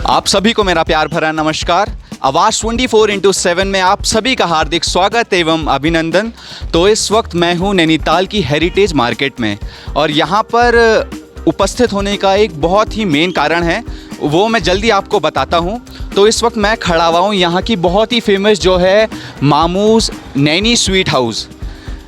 आप सभी को मेरा प्यार भरा नमस्कार। आवाज़ 24/7 में आप सभी का हार्दिक स्वागत एवं अभिनंदन। तो इस वक्त मैं हूं नैनीताल की हेरिटेज मार्केट में और यहां पर उपस्थित होने का एक बहुत ही मेन कारण है, वो मैं जल्दी आपको बताता हूं। तो इस वक्त मैं खड़ा हुआ हूं यहाँ की बहुत ही फेमस जो है मामूज़ नैनी स्वीट हाउस।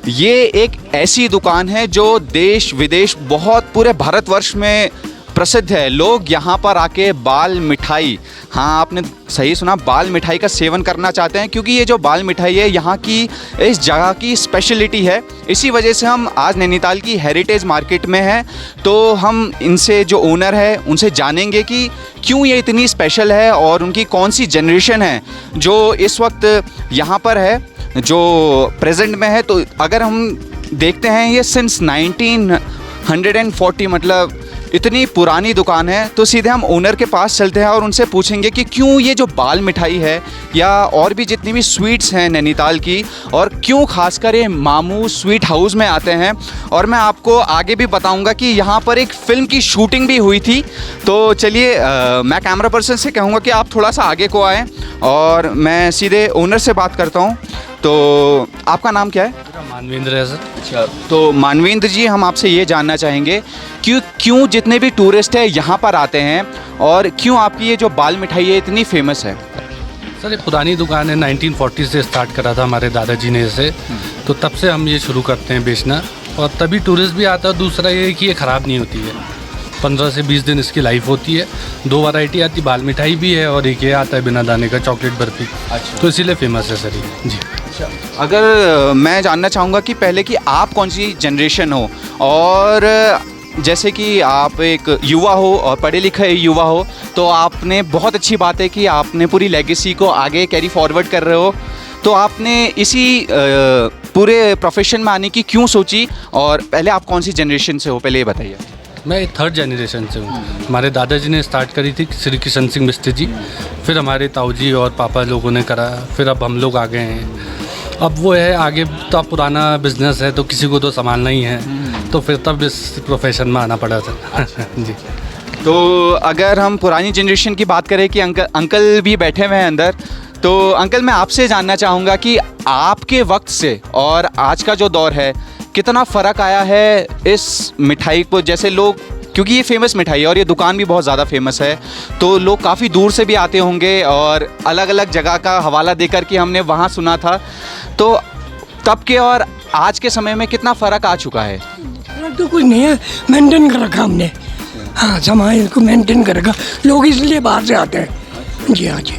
ये एक ऐसी दुकान है जो देश विदेश बहुत पूरे भारतवर्ष में प्रसिद्ध है। लोग यहाँ पर आके बाल मिठाई, हाँ आपने सही सुना, बाल मिठाई का सेवन करना चाहते हैं, क्योंकि ये जो बाल मिठाई है यहाँ की इस जगह की स्पेशलिटी है। इसी वजह से हम आज नैनीताल की हेरिटेज मार्केट में हैं। तो हम इनसे जो ओनर है उनसे जानेंगे कि क्यों ये इतनी स्पेशल है और उनकी कौन सी जनरेशन है जो इस वक्त यहाँ पर है, जो प्रेजेंट में है। तो अगर हम देखते हैं ये सिंस 1940 मतलब इतनी पुरानी दुकान है। तो सीधे हम ओनर के पास चलते हैं और उनसे पूछेंगे कि क्यों ये जो बाल मिठाई है या और भी जितनी भी स्वीट्स हैं नैनीताल की, और क्यों खासकर ये मामूज़ स्वीट हाउस में आते हैं। और मैं आपको आगे भी बताऊंगा कि यहाँ पर एक फ़िल्म की शूटिंग भी हुई थी। तो चलिए मैं कैमरा पर्सन से कहूँगा कि आप थोड़ा सा आगे को आएँ और मैं सीधे ओनर से बात करता हूँ। तो आपका नाम क्या है? मानवेंद्र है सर। अच्छा, तो मानवेंद्र जी, हम आपसे ये जानना चाहेंगे कि क्यों जितने भी टूरिस्ट हैं यहाँ पर आते हैं और क्यों आपकी ये जो बाल मिठाई है इतनी फेमस है? सर ये पुरानी दुकान है, 1940 से स्टार्ट करा था हमारे दादाजी ने इसे। तो तब से हम ये शुरू करते हैं बेचना, और तभी टूरिस्ट भी आता है। दूसरा ये कि ये ख़राब नहीं होती है, 15 से 20 दिन इसकी लाइफ होती है। 2 वैरायटी आती, बाल मिठाई भी है और एक ये आता है बिना दाने का चॉकलेट बर्फ़ी। अच्छा, तो इसीलिए फेमस है सर ये जी। अगर मैं जानना चाहूँगा कि पहले कि आप कौन सी जनरेशन हो, और जैसे कि आप एक युवा हो और पढ़े लिखे युवा हो, तो आपने बहुत अच्छी बात है कि आपने पूरी लेगेसी को आगे कैरी फॉरवर्ड कर रहे हो। तो आपने इसी पूरे प्रोफेशन में आने की क्यों सोची, और पहले आप कौन सी जनरेशन से हो, पहले ये बताइए। मैं 3rd जनरेशन से हूँ। हमारे दादाजी ने स्टार्ट करी थी, श्री किशन सिंह मिस्त्री जी, फिर हमारे ताऊजी और पापा लोगों ने करा, फिर अब हम लोग आ गए हैं। अब वो है आगे, तो अब पुराना बिजनेस है तो किसी को तो संभालना ही है, तो फिर तब इस प्रोफेशन में आना पड़ा था। जी। तो अगर हम पुरानी जनरेशन की बात करें कि अंकल भी बैठे हुए हैं अंदर, तो अंकल मैं आपसे जानना चाहूँगा कि आपके वक्त से और आज का जो दौर है कितना फ़र्क आया है इस मिठाई को। जैसे लोग, क्योंकि ये फेमस मिठाई है और ये दुकान भी बहुत ज़्यादा फेमस है, तो लोग काफ़ी दूर से भी आते होंगे और अलग अलग जगह का हवाला देकर कि हमने वहाँ सुना था। तो तब के और आज के समय में कितना फ़र्क आ चुका है? तो कुछ नहीं है, मेंटेन कर रखा हमने। हाँ, समाज को मेंटेन कर रखा, लोग इसलिए बाहर से आते हैं। जी हाँ जी।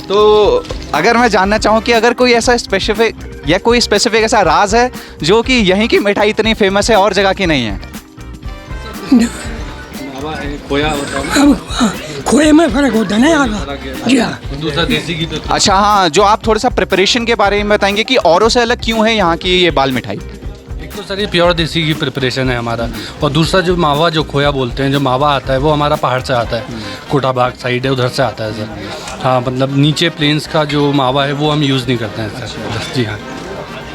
तो अगर मैं जानना चाहूँ कि अगर कोई ऐसा स्पेसिफिक ऐसा राज है जो कि यहीं की मिठाई इतनी फेमस है और जगह की नहीं है? खोया अब खोए में फ़र्क होता है ना यहाँ का। जी हाँ। दूसरा देसी घी तो। अच्छा, हाँ, जो आप थोड़ा सा प्रिपरेशन के बारे में बताएंगे कि औरों से अलग क्यों है यहाँ की ये बाल मिठाई? एक तो सर ये प्योर देसी घी प्रिपरेशन है हमारा, और दूसरा जो मावा, जो खोया बोलते हैं, जो मावा आता है वो हमारा पहाड़ से आता है, कोटाबाग साइड है, उधर से आता है सर। हाँ, मतलब नीचे प्लेन्स का जो मावा है वो हम यूज़ नहीं करते हैं सर। जी हाँ।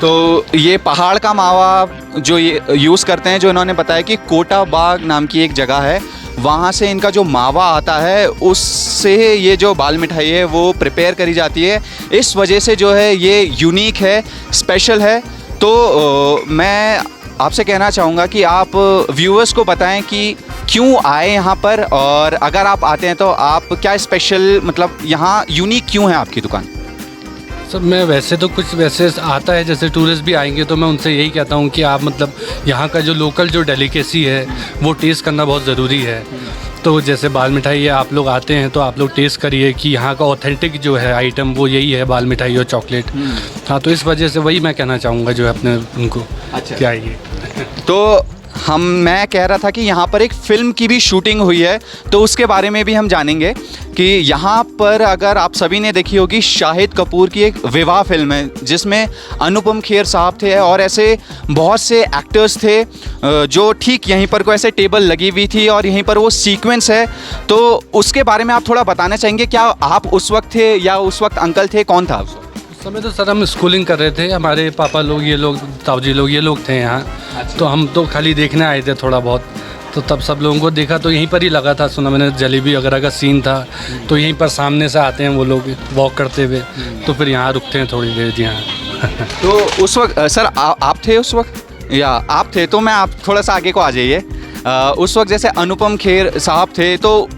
तो ये पहाड़ का मावा जो ये यूज़ करते हैं, जो इन्होंने बताया कि कोटाबाग नाम की एक जगह है, वहाँ से इनका जो मावा आता है उससे ये जो बाल मिठाई है वो प्रिपेयर करी जाती है। इस वजह से जो है ये यूनिक है, स्पेशल है। तो मैं आपसे कहना चाहूँगा कि आप व्यूअर्स को बताएं कि क्यों आए यहाँ पर, और अगर आप आते हैं तो आप क्या स्पेशल, मतलब यहाँ यूनिक क्यों है आपकी दुकान? सर मैं वैसे तो कुछ वैसे आता है, जैसे टूरिस्ट भी आएंगे तो मैं उनसे यही कहता हूँ कि आप मतलब यहाँ का जो लोकल जो डेलिकेसी है वो टेस्ट करना बहुत ज़रूरी है। तो जैसे बाल मिठाई है, आप लोग आते हैं तो आप लोग टेस्ट करिए कि यहाँ का ऑथेंटिक जो है आइटम वो यही है, बाल मिठाई और चॉकलेट। हाँ, तो इस वजह से वही मैं कहना चाहूँगा जो है अपने उनको। अच्छा, क्या ये तो मैं कह रहा था कि यहाँ पर एक फ़िल्म की भी शूटिंग हुई है, तो उसके बारे में भी हम जानेंगे कि यहाँ पर अगर आप सभी ने देखी होगी, शाहिद कपूर की एक विवाह फिल्म है जिसमें अनुपम खेर साहब थे और ऐसे बहुत से एक्टर्स थे जो ठीक यहीं पर को ऐसे टेबल लगी हुई थी और यहीं पर वो सीक्वेंस है। तो उसके बारे में आप थोड़ा बताना चाहेंगे? क्या आप उस वक्त थे या उस वक्त अंकल थे, कौन था उस वक्त? उस समय तो सर हम स्कूलिंग कर रहे थे, हमारे पापा लोग, ये लोग, ताऊजी लोग, ये लोग थे यहाँ। तो हम तो खाली देखने आए थे थोड़ा बहुत। तो तब सब लोगों को देखा तो यहीं पर ही लगा था, सुना मैंने जलेबी वगैरह का सीन था, तो यहीं पर सामने से आते हैं वो लोग वॉक करते हुए, तो फिर यहाँ रुकते हैं थोड़ी देर यहाँ। तो उस वक्त सर आप थे उस वक्त या आप थे, तो मैं आप थोड़ा सा आगे को आ जाइए। उस वक्त जैसे अनुपम खेर साहब थे तो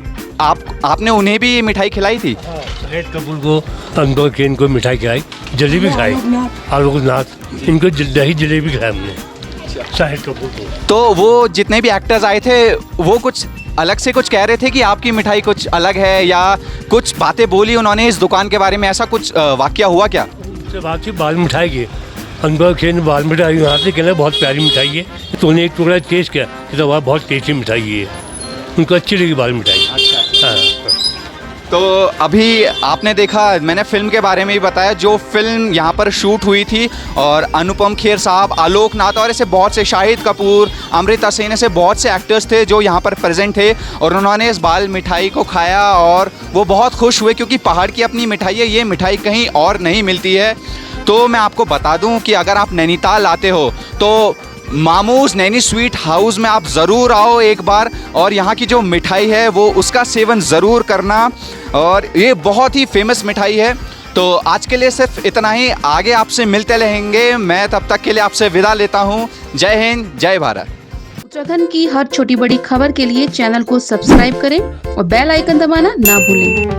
आपने उन्हें भी ये मिठाई खिलाई थी? शाहिद कपूर को, अनुपम खेर को मिठाई खिलाई, जलेबी खाई, आलोकनाथ इनको दही जलेबी खाया हमने शाहिद कपूर को। तो वो जितने भी एक्टर्स आए थे वो कुछ अलग से कुछ कह रहे थे कि आपकी मिठाई कुछ अलग है, या कुछ बातें बोली उन्होंने इस दुकान के बारे में, ऐसा कुछ वाकया हुआ क्या? उससे बात थी बाल मिठाई की, अनुपम खेर ने बाल मिठाई यहाँ से कहना बहुत प्यारी मिठाई है, तो उन्हें एक टुकड़ा टेस्ट किया तो वह बहुत टेस्टी मिठाई है, उनको अच्छी लगी बाल मिठाई। हाँ। तो अभी आपने देखा, मैंने फिल्म के बारे में ही बताया, जो फिल्म यहाँ पर शूट हुई थी, और अनुपम खेर साहब, आलोकनाथ और ऐसे बहुत से, शाहिद कपूर, अमृता सेन, ऐसे बहुत से एक्टर्स थे जो यहाँ पर प्रेजेंट थे, और उन्होंने इस बाल मिठाई को खाया और वो बहुत खुश हुए, क्योंकि पहाड़ की अपनी मिठाई है, ये मिठाई कहीं और नहीं मिलती है। तो मैं आपको बता दूं कि अगर आप नैनीताल आते हो तो मामूज़ नैनी स्वीट हाउस में आप ज़रूर आओ एक बार, और यहाँ की जो मिठाई है वो उसका सेवन ज़रूर करना, और ये बहुत ही फेमस मिठाई है। तो आज के लिए सिर्फ इतना ही, आगे आपसे मिलते रहेंगे। मैं तब तक के लिए आपसे विदा लेता हूँ। जय हिंद, जय भारत। उत्तराखंड की हर छोटी बड़ी खबर के लिए चैनल को सब्सक्राइब करें और बेल आइकन दबाना ना भूलें।